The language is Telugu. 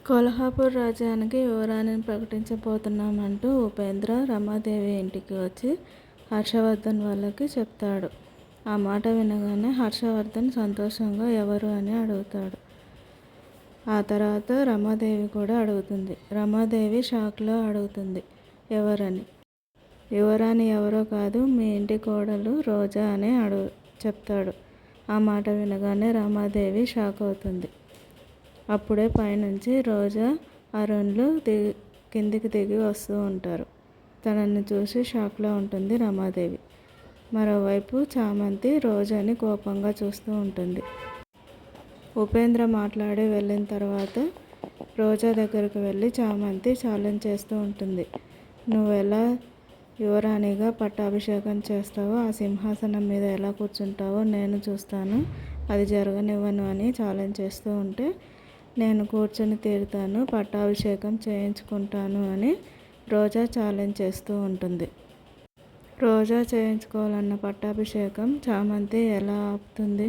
కొల్హాపూర్ రాజ్యానికి యువరాణిని ప్రకటించబోతున్నామంటూ ఉపేంద్ర రమాదేవి ఇంటికి వచ్చి హర్షవర్ధన్ వాళ్ళకి చెప్తాడు. ఆ మాట వినగానే హర్షవర్ధన్ సంతోషంగా ఎవరు అని అడుగుతాడు. ఆ తర్వాత రమాదేవి కూడా అడుగుతుంది. రమాదేవి షాక్లో అడుగుతుంది ఎవరని. యువరాణి ఎవరో కాదు, మీ ఇంటి కోడలు రోజా అని చెప్తాడు. ఆ మాట వినగానే రమాదేవి షాక్ అవుతుంది. అప్పుడే పైనుంచి రోజా అరుణ్లు కిందికి దిగి వస్తూ ఉంటారు. తనని చూసి షాక్లో ఉంటుంది రమాదేవి. మరోవైపు చామంతి రోజాని కోపంగా చూస్తూ ఉంటుంది. ఉపేంద్ర మాట్లాడి వెళ్ళిన తర్వాత రోజా దగ్గరకు వెళ్ళి చామంతి ఛాలెంజ్ చేస్తూ ఉంటుంది. నువ్వెలా యువరాణిగా పట్టాభిషేకం చేస్తావో, ఆ సింహాసనం మీద ఎలా కూర్చుంటావో నేను చూస్తాను, అది జరగనివ్వను అని ఛాలెంజ్ చేస్తూ ఉంటే, నేను కూర్చొని తీరుతాను, పట్టాభిషేకం చేయించుకుంటాను అని రోజా ఛాలెంజ్ చేస్తూ ఉంటుంది. రోజా చేయించుకోవాలన్న పట్టాభిషేకం చామంతి ఎలా ఆపుతుంది?